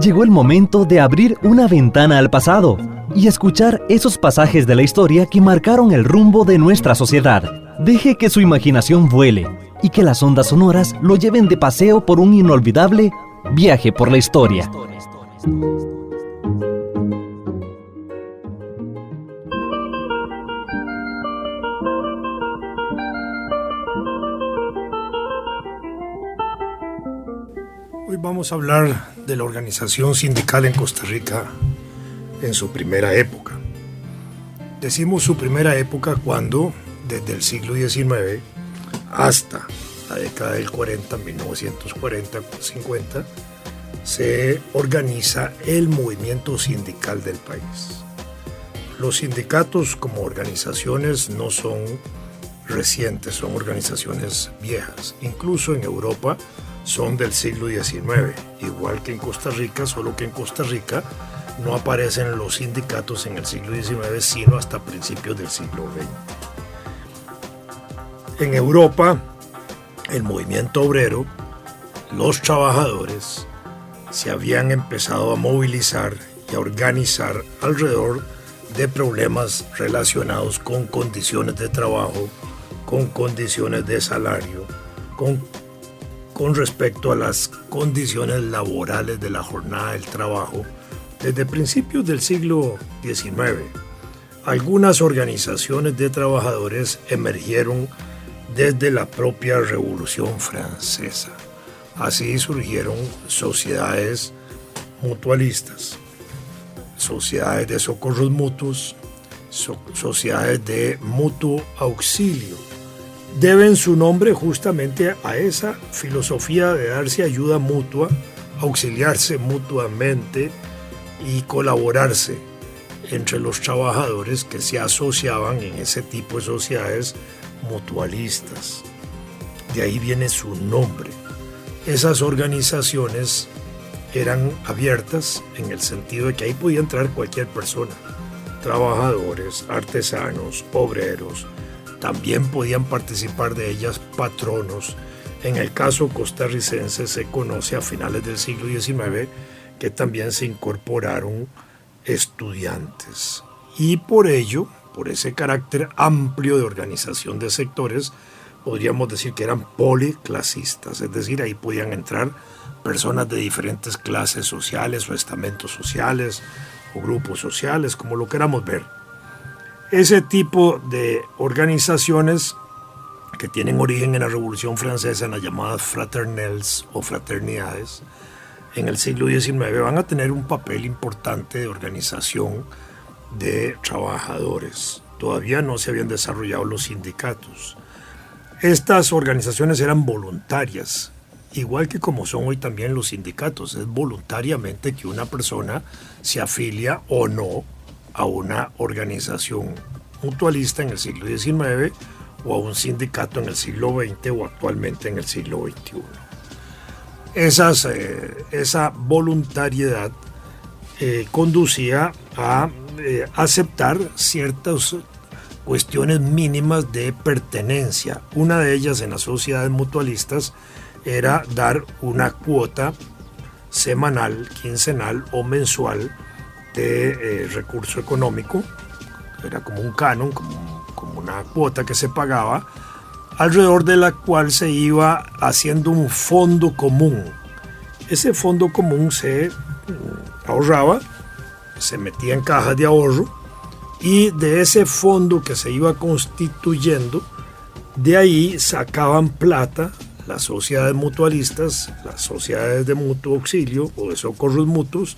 Llegó el momento de abrir una ventana al pasado y escuchar esos pasajes de la historia que marcaron el rumbo de nuestra sociedad. Deje que su imaginación vuele y que las ondas sonoras lo lleven de paseo por un inolvidable viaje por la historia. Hoy vamos a hablar de la organización sindical en Costa Rica en su primera época. Decimos su primera época cuando, desde el siglo XIX hasta la década del 40, 1940-50, se organiza el movimiento sindical del país. Los sindicatos como organizaciones no son recientes, son organizaciones viejas. Incluso en Europa son del siglo XIX, igual que en Costa Rica, solo que en Costa Rica no aparecen los sindicatos en el siglo XIX, sino hasta principios del siglo XX. En Europa, el movimiento obrero, los trabajadores, se habían empezado a movilizar y a organizar alrededor de problemas relacionados con condiciones de trabajo, con condiciones de salario, con respecto a las condiciones laborales de la jornada del trabajo. Desde principios del siglo XIX, algunas organizaciones de trabajadores emergieron desde la propia Revolución Francesa. Así surgieron sociedades mutualistas, sociedades de socorros mutuos, sociedades de mutuo auxilio. Deben su nombre justamente a esa filosofía de darse ayuda mutua, auxiliarse mutuamente y colaborarse entre los trabajadores que se asociaban en ese tipo de sociedades mutualistas. De ahí viene su nombre. Esas organizaciones eran abiertas en el sentido de que ahí podía entrar cualquier persona, trabajadores, artesanos, obreros. También podían participar de ellas patronos. En el caso costarricense se conoce a finales del siglo XIX que también se incorporaron estudiantes. Y por ello, por ese carácter amplio de organización de sectores, podríamos decir que eran policlasistas, es decir, ahí podían entrar personas de diferentes clases sociales o estamentos sociales o grupos sociales, como lo queramos ver. Ese tipo de organizaciones que tienen origen en la Revolución Francesa, en las llamadas fraternelles o fraternidades, en el siglo XIX van a tener un papel importante de organización de trabajadores. Todavía no se habían desarrollado los sindicatos. Estas organizaciones eran voluntarias, igual que como son hoy también los sindicatos. Es voluntariamente que una persona se afilia o no a una organización mutualista en el siglo XIX o a un sindicato en el siglo XX o actualmente en el siglo XXI. Esa voluntariedad conducía a aceptar ciertas cuestiones mínimas de pertenencia. Una de ellas en las sociedades mutualistas era dar una cuota semanal, quincenal o mensual de recurso económico. Era como un canon, como una cuota que se pagaba, alrededor de la cual se iba haciendo un fondo común. Ese fondo común se ahorraba, se metía en cajas de ahorro, y de ese fondo que se iba constituyendo, de ahí sacaban plata las sociedades mutualistas, las sociedades de mutuo auxilio o de socorros mutuos,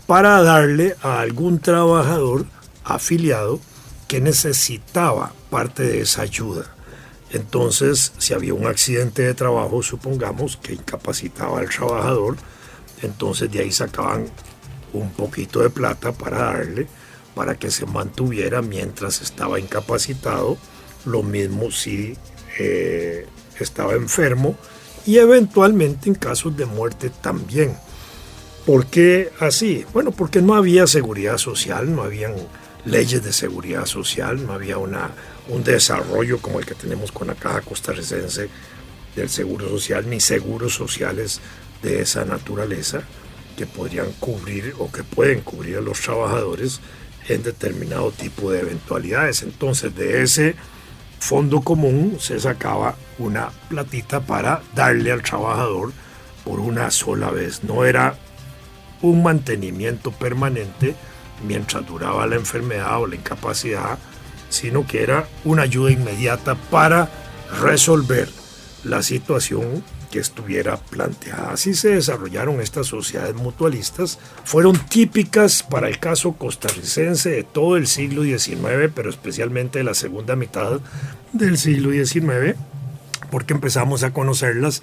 para darle a algún trabajador afiliado que necesitaba parte de esa ayuda. Entonces, si había un accidente de trabajo, supongamos, que incapacitaba al trabajador, entonces de ahí sacaban un poquito de plata para darle, para que se mantuviera mientras estaba incapacitado. Lo mismo si estaba enfermo, y eventualmente en casos de muerte también. ¿Por qué así? Bueno, porque no había seguridad social, no habían leyes de seguridad social, no había un desarrollo como el que tenemos con la Caja Costarricense del Seguro Social, ni seguros sociales de esa naturaleza que podrían cubrir o que pueden cubrir a los trabajadores en determinado tipo de eventualidades. Entonces, de ese fondo común se sacaba una platita para darle al trabajador por una sola vez. No era un mantenimiento permanente mientras duraba la enfermedad o la incapacidad, sino que era una ayuda inmediata para resolver la situación que estuviera planteada. Así se desarrollaron estas sociedades mutualistas. Fueron típicas para el caso costarricense de todo el siglo XIX, pero especialmente de la segunda mitad del siglo XIX, porque empezamos a conocerlas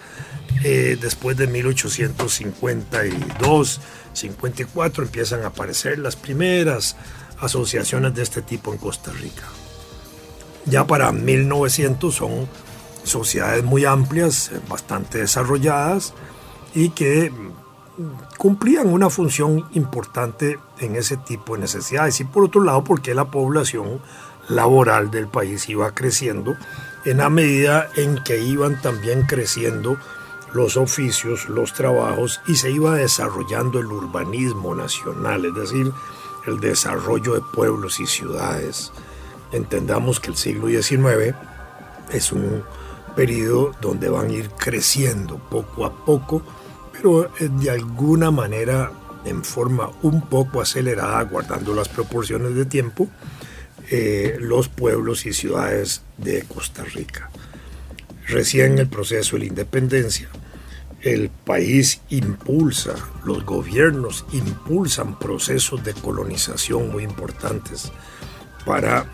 después de 1852, 54, empiezan a aparecer las primeras asociaciones de este tipo en Costa Rica. Ya para 1900 son sociedades muy amplias, bastante desarrolladas y que cumplían una función importante en ese tipo de necesidades. Y por otro lado, porque la población laboral del país iba creciendo en la medida en que iban también creciendo los oficios, los trabajos, y se iba desarrollando el urbanismo nacional, es decir, el desarrollo de pueblos y ciudades. Entendamos que el siglo XIX es un periodo donde van a ir creciendo poco a poco, pero de alguna manera en forma un poco acelerada, guardando las proporciones de tiempo, los pueblos y ciudades de Costa Rica. Recién en el proceso de la independencia, el país impulsa, los gobiernos impulsan procesos de colonización muy importantes para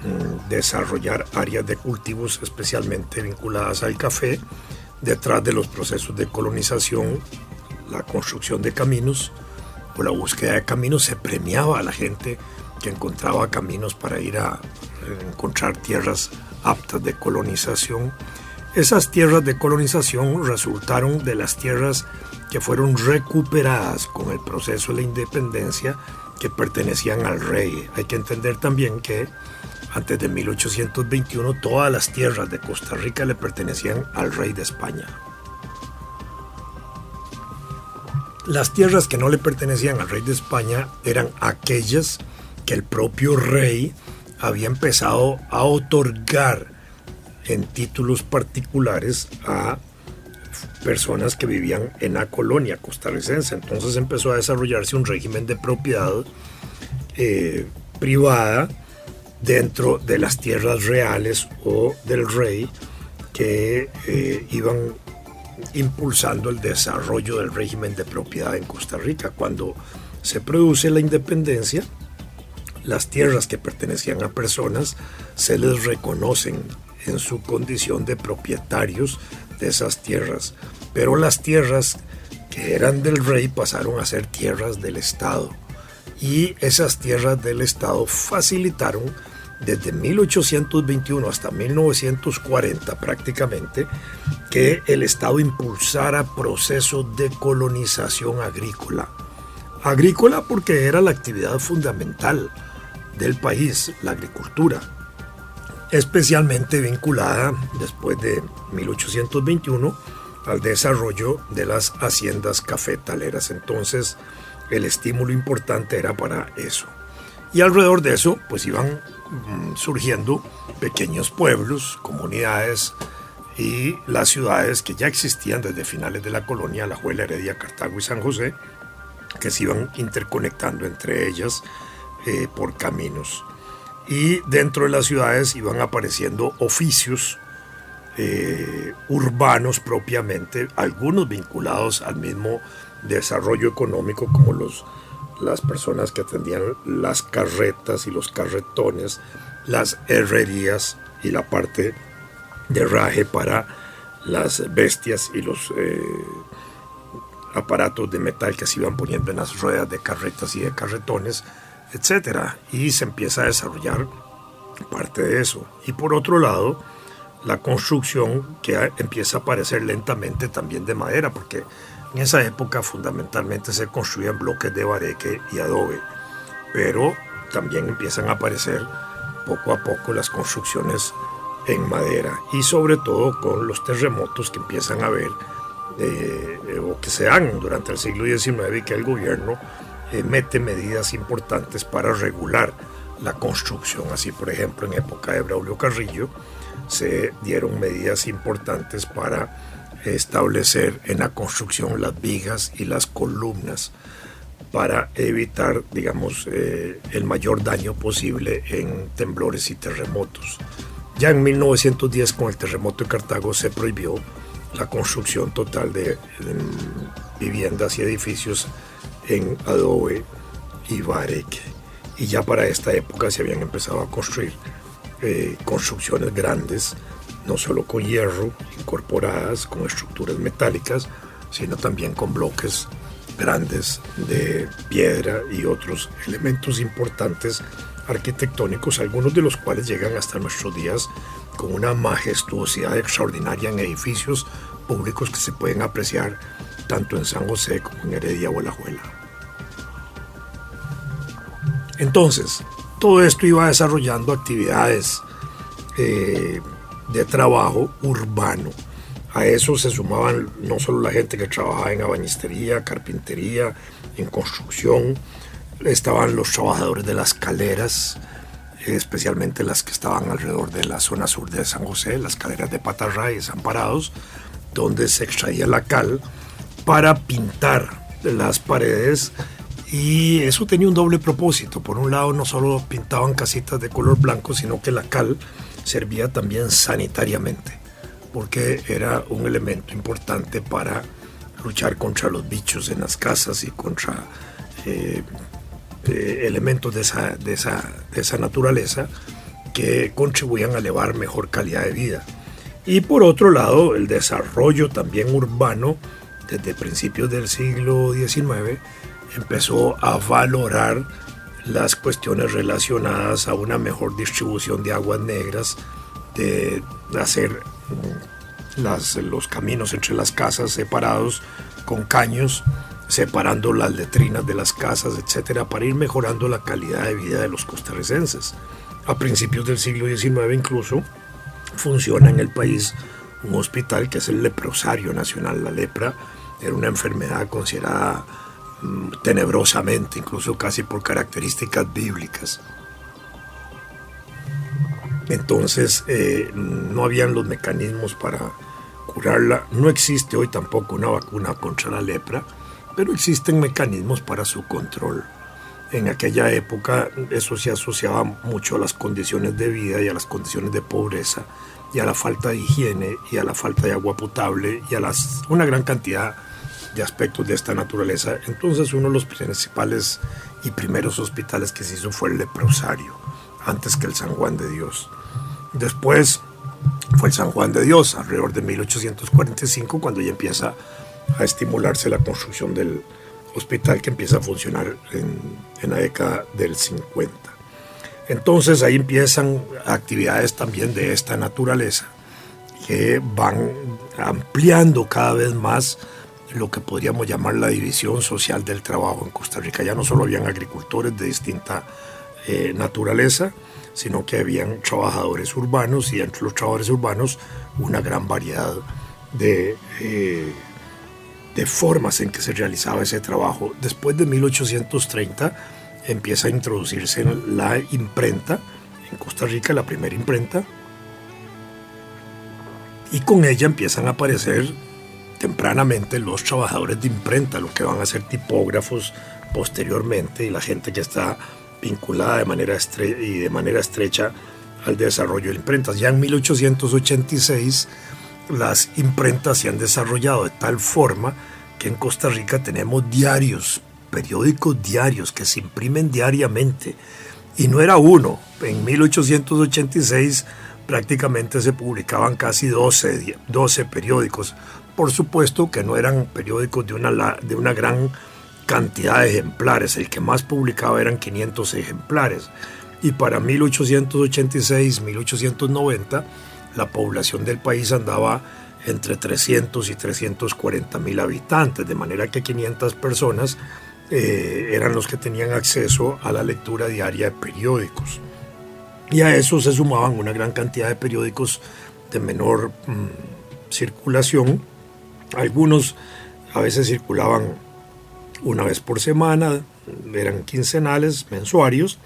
desarrollar áreas de cultivos especialmente vinculadas al café. Detrás de los procesos de colonización, la construcción de caminos o la búsqueda de caminos, se premiaba a la gente que encontraba caminos para ir a encontrar tierras aptas de colonización. Esas tierras de colonización resultaron de las tierras que fueron recuperadas con el proceso de la independencia, que pertenecían al rey. Hay que entender también que antes de 1821 todas las tierras de Costa Rica le pertenecían al rey de España. Las tierras que no le pertenecían al rey de España eran aquellas que el propio rey había empezado a otorgar en títulos particulares a personas que vivían en la colonia costarricense. Entonces empezó a desarrollarse un régimen de propiedad privada dentro de las tierras reales o del rey, que iban impulsando el desarrollo del régimen de propiedad en Costa Rica. Cuando se produce la independencia, las tierras que pertenecían a personas se les reconocen en su condición de propietarios de esas tierras, pero las tierras que eran del rey pasaron a ser tierras del Estado, y esas tierras del Estado facilitaron desde 1821 hasta 1940 prácticamente que el Estado impulsara procesos de colonización agrícola. Agrícola porque era la actividad fundamental del país, la agricultura, especialmente vinculada después de 1821 al desarrollo de las haciendas cafetaleras. Entonces el estímulo importante era para eso. Y alrededor de eso pues iban surgiendo pequeños pueblos, comunidades y las ciudades que ya existían desde finales de la colonia, Alajuela, Heredia, Cartago y San José, que se iban interconectando entre ellas por caminos. Y dentro de las ciudades iban apareciendo oficios urbanos propiamente, algunos vinculados al mismo desarrollo económico, como las personas que atendían las carretas y los carretones, las herrerías y la parte de herraje para las bestias y los aparatos de metal que se iban poniendo en las ruedas de carretas y de carretones, etcétera, y se empieza a desarrollar parte de eso. Y por otro lado, la construcción, que empieza a aparecer lentamente también de madera, porque en esa época fundamentalmente se construían bloques de bareque y adobe, pero también empiezan a aparecer poco a poco las construcciones en madera, y sobre todo con los terremotos que empiezan a haber o que se dan durante el siglo XIX, y que el gobierno mete medidas importantes para regular la construcción. Así, por ejemplo, en época de Braulio Carrillo se dieron medidas importantes para establecer en la construcción las vigas y las columnas para evitar, digamos, el mayor daño posible en temblores y terremotos. Ya en 1910, con el terremoto de Cartago, se prohibió la construcción total de viviendas y edificios en adobe y bareque. Y ya para esta época se habían empezado a construir construcciones grandes, no solo con hierro, incorporadas con estructuras metálicas, sino también con bloques grandes de piedra y otros elementos importantes arquitectónicos, algunos de los cuales llegan hasta nuestros días con una majestuosidad extraordinaria en edificios públicos que se pueden apreciar tanto en San José como en Heredia o Alajuela. Entonces, todo esto iba desarrollando actividades de trabajo urbano. A eso se sumaban no solo la gente que trabajaba en ebanistería, carpintería, en construcción, estaban los trabajadores de las caleras, especialmente las que estaban alrededor de la zona sur de San José, las caleras de Patarraya y Desamparados, donde se extraía la cal para pintar las paredes, y eso tenía un doble propósito. Por un lado, no solo pintaban casitas de color blanco, sino que la cal servía también sanitariamente, porque era un elemento importante para luchar contra los bichos en las casas y contra elementos de esa naturaleza que contribuían a elevar mejor calidad de vida. Y por otro lado, el desarrollo también urbano desde principios del siglo XIX empezó a valorar las cuestiones relacionadas a una mejor distribución de aguas negras, de hacer los caminos entre las casas separados con caños, separando las letrinas de las casas, etcétera, para ir mejorando la calidad de vida de los costarricenses. A principios del siglo XIX incluso funciona en el país un hospital que es el Leprosario Nacional. La lepra era una enfermedad considerada tenebrosamente, incluso casi por características bíblicas. Entonces no habían los mecanismos para curarla. No existe hoy tampoco una vacuna contra la lepra, pero existen mecanismos para su control. En aquella época eso se asociaba mucho a las condiciones de vida y a las condiciones de pobreza y a la falta de higiene y a la falta de agua potable y a una gran cantidad de aspectos de esta naturaleza. Entonces uno de los principales y primeros hospitales que se hizo fue el Leprosario, antes que el San Juan de Dios. Después fue el San Juan de Dios, alrededor de 1845, cuando ya empieza a estimularse la construcción del hospital, que empieza a funcionar en la década del 50. Entonces ahí empiezan actividades también de esta naturaleza que van ampliando cada vez más lo que podríamos llamar la división social del trabajo en Costa Rica. Ya no solo habían agricultores de distinta naturaleza, sino que habían trabajadores urbanos, y entre los trabajadores urbanos una gran variedad de formas en que se realizaba ese trabajo. Después de 1830 empieza a introducirse la imprenta en Costa Rica, la primera imprenta, y con ella empiezan a aparecer tempranamente los trabajadores de imprenta, lo que van a ser tipógrafos posteriormente, y la gente que está vinculada de manera estrecha al desarrollo de imprentas. Ya en 1886 las imprentas se han desarrollado de tal forma que en Costa Rica tenemos diarios, periódicos diarios que se imprimen diariamente, y no era uno. En 1886 prácticamente se publicaban casi 12 periódicos. Por supuesto que no eran periódicos de una gran cantidad de ejemplares. El que más publicaba eran 500 ejemplares. Y para 1886, 1890, la población del país andaba entre 300 y 340 mil habitantes, de manera que 500 personas eran los que tenían acceso a la lectura diaria de periódicos. Y a eso se sumaban una gran cantidad de periódicos de menor circulación. Algunos a veces circulaban una vez por semana, eran quincenales, mensuarios,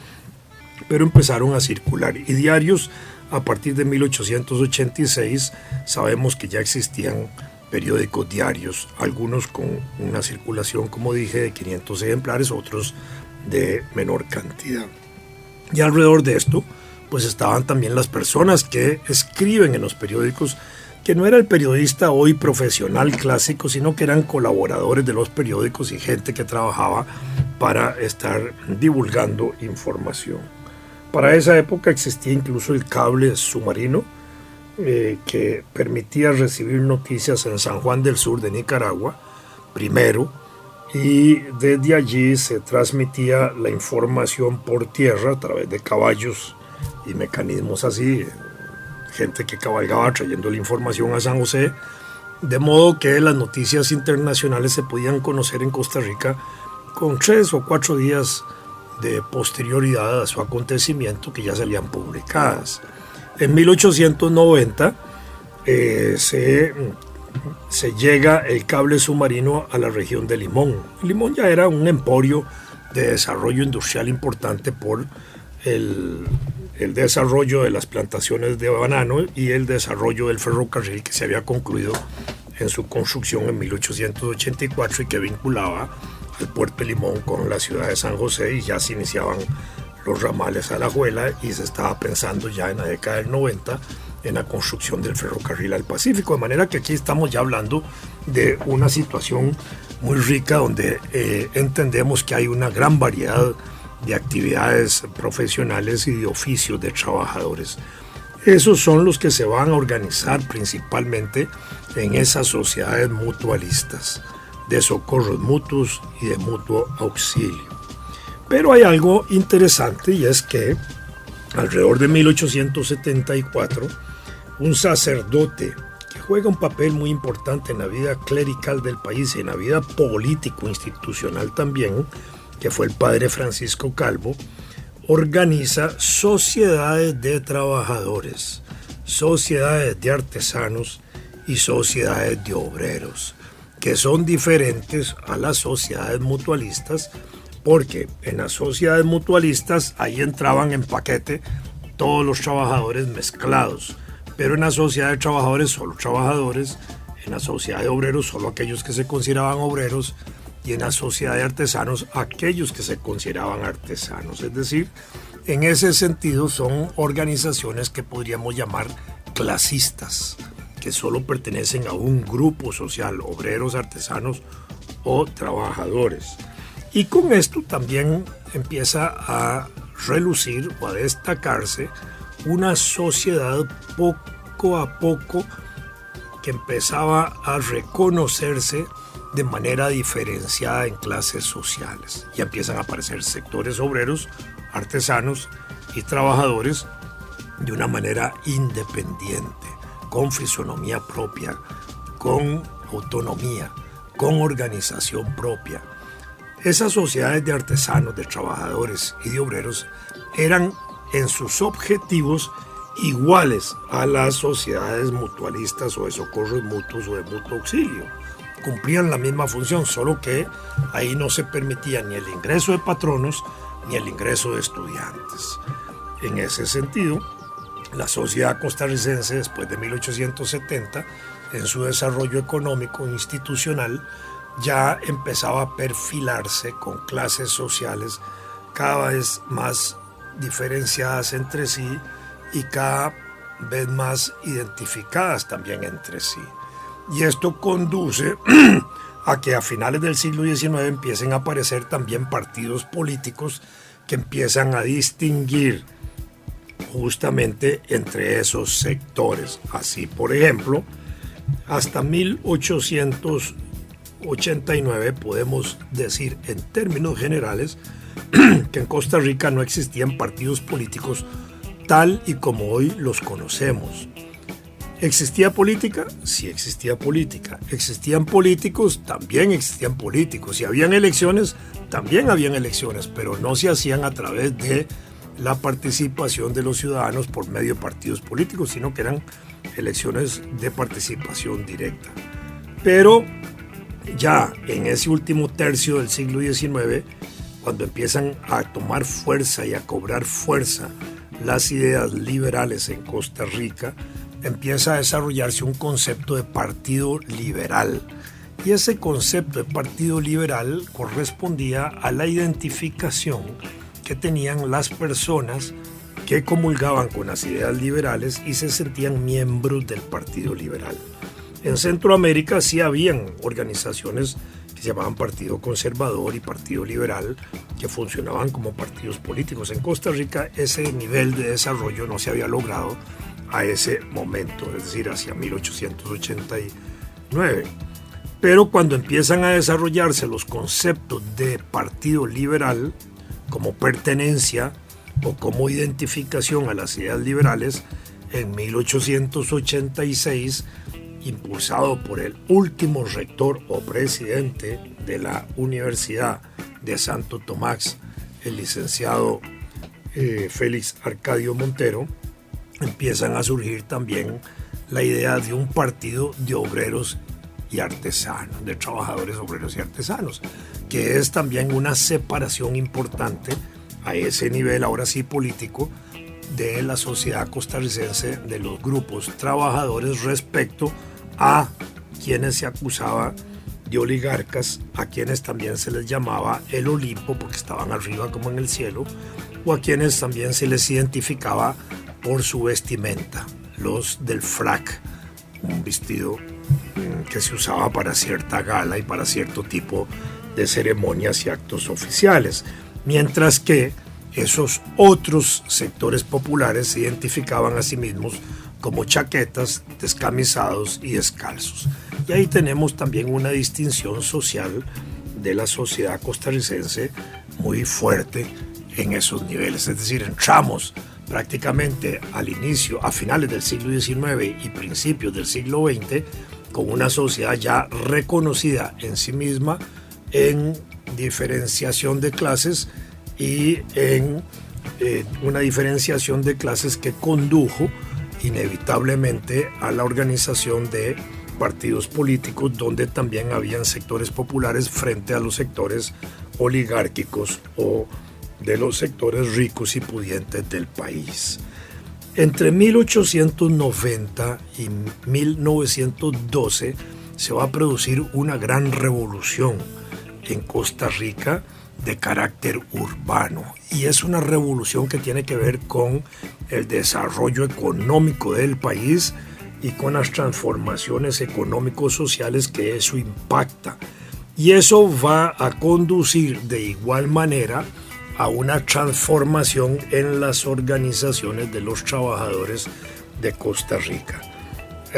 pero empezaron a circular. Y diarios, a partir de 1886, sabemos que ya existían periódicos diarios, algunos con una circulación, como dije, de 500 ejemplares, otros de menor cantidad. Y alrededor de esto, pues estaban también las personas que escriben en los periódicos, que no era el periodista hoy profesional clásico, sino que eran colaboradores de los periódicos y gente que trabajaba para estar divulgando información. Para esa época existía incluso el cable submarino, que permitía recibir noticias en San Juan del Sur de Nicaragua, primero, y desde allí se transmitía la información por tierra a través de caballos y mecanismos así, gente que cabalgaba trayendo la información a San José, de modo que las noticias internacionales se podían conocer en Costa Rica con 3 o 4 días de posterioridad a su acontecimiento, que ya salían publicadas. En 1890 se llega el cable submarino a la región de Limón. Limón ya era un emporio de desarrollo industrial importante por el desarrollo de las plantaciones de banano y el desarrollo del ferrocarril que se había concluido en su construcción en 1884 y que vinculaba el puerto de Limón con la ciudad de San José, y ya se iniciaban los ramales a Alajuela y se estaba pensando ya en la década del 90 en la construcción del ferrocarril al Pacífico, de manera que aquí estamos ya hablando de una situación muy rica donde entendemos que hay una gran variedad de actividades profesionales y de oficios de trabajadores. Esos son los que se van a organizar principalmente en esas sociedades mutualistas, de socorros mutuos y de mutuo auxilio. Pero hay algo interesante, y es que alrededor de 1874, un sacerdote que juega un papel muy importante en la vida clerical del país y en la vida político-institucional también, que fue el padre Francisco Calvo, organiza sociedades de trabajadores, sociedades de artesanos y sociedades de obreros, que son diferentes a las sociedades mutualistas, porque en las sociedades mutualistas ahí entraban en paquete todos los trabajadores mezclados, pero en la sociedad de trabajadores solo trabajadores, en la sociedad de obreros solo aquellos que se consideraban obreros, y en la sociedad de artesanos aquellos que se consideraban artesanos. Es decir, en ese sentido son organizaciones que podríamos llamar clasistas, que solo pertenecen a un grupo social, obreros, artesanos o trabajadores. Y con esto también empieza a relucir o a destacarse una sociedad poco a poco que empezaba a reconocerse de manera diferenciada en clases sociales. Ya empiezan a aparecer sectores obreros, artesanos y trabajadores de una manera independiente, con fisonomía propia, con autonomía, con organización propia. Esas sociedades de artesanos, de trabajadores y de obreros eran en sus objetivos iguales a las sociedades mutualistas o de socorros mutuos o de mutuo auxilio. Cumplían la misma función, solo que ahí no se permitía ni el ingreso de patronos ni el ingreso de estudiantes. En ese sentido, la sociedad costarricense, después de 1870, en su desarrollo económico e institucional, ya empezaba a perfilarse con clases sociales cada vez más diferenciadas entre sí y cada vez más identificadas también entre sí. Y esto conduce a que a finales del siglo XIX empiecen a aparecer también partidos políticos que empiezan a distinguir justamente entre esos sectores. Así, por ejemplo, hasta 1889 podemos decir en términos generales que en Costa Rica no existían partidos políticos tal y como hoy los conocemos. ¿Existía política? Sí existía política. ¿Existían políticos? También existían políticos. Si habían elecciones, también habían elecciones, pero no se hacían a través de la participación de los ciudadanos por medio de partidos políticos, sino que eran elecciones de participación directa. Pero ya en ese último tercio del siglo XIX, cuando empiezan a tomar fuerza y a cobrar fuerza las ideas liberales en Costa Rica, empieza a desarrollarse un concepto de partido liberal. Y ese concepto de partido liberal correspondía a la identificación que tenían las personas que comulgaban con las ideas liberales y se sentían miembros del Partido Liberal. En Centroamérica sí habían organizaciones que se llamaban Partido Conservador y Partido Liberal, que funcionaban como partidos políticos. En Costa Rica ese nivel de desarrollo no se había logrado a ese momento, es decir, hacia 1889. Pero cuando empiezan a desarrollarse los conceptos de Partido Liberal, como pertenencia o como identificación a las ideas liberales, en 1886, impulsado por el último rector o presidente de la Universidad de Santo Tomás, el licenciado Félix Arcadio Montero, empiezan a surgir también la idea de un partido de obreros y artesanos, de trabajadores, obreros y artesanos, que es también una separación importante a ese nivel, ahora sí político, de la sociedad costarricense, de los grupos trabajadores respecto a quienes se acusaba de oligarcas, a quienes también se les llamaba el Olimpo porque estaban arriba como en el cielo, o a quienes también se les identificaba por su vestimenta, los del frac, un vestido que se usaba para cierta gala y para cierto tipo de ceremonias y actos oficiales, mientras que esos otros sectores populares se identificaban a sí mismos como chaquetas, descamisados y descalzos. Y ahí tenemos también una distinción social de la sociedad costarricense muy fuerte en esos niveles. Es decir, entramos prácticamente al inicio, a finales del siglo XIX y principios del siglo XX, con una sociedad ya reconocida en sí misma en diferenciación de clases y en una diferenciación de clases que condujo inevitablemente a la organización de partidos políticos donde también habían sectores populares frente a los sectores oligárquicos o de los sectores ricos y pudientes del país. Entre 1890 y 1912 se va a producir una gran revolución en Costa Rica de carácter urbano, y es una revolución que tiene que ver con el desarrollo económico del país y con las transformaciones económico-sociales que eso impacta, y eso va a conducir de igual manera a una transformación en las organizaciones de los trabajadores de Costa Rica,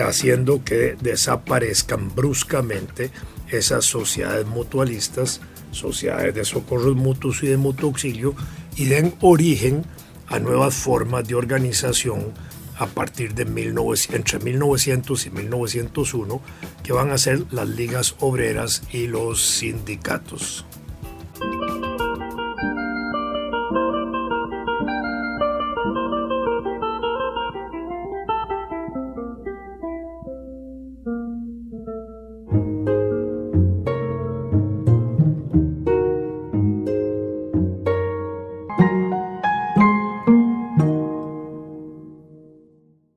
haciendo que desaparezcan bruscamente esas sociedades mutualistas, sociedades de socorros mutuos y de mutuo auxilio, y den origen a nuevas formas de organización a partir de entre 1900 y 1901, que van a ser las ligas obreras y los sindicatos.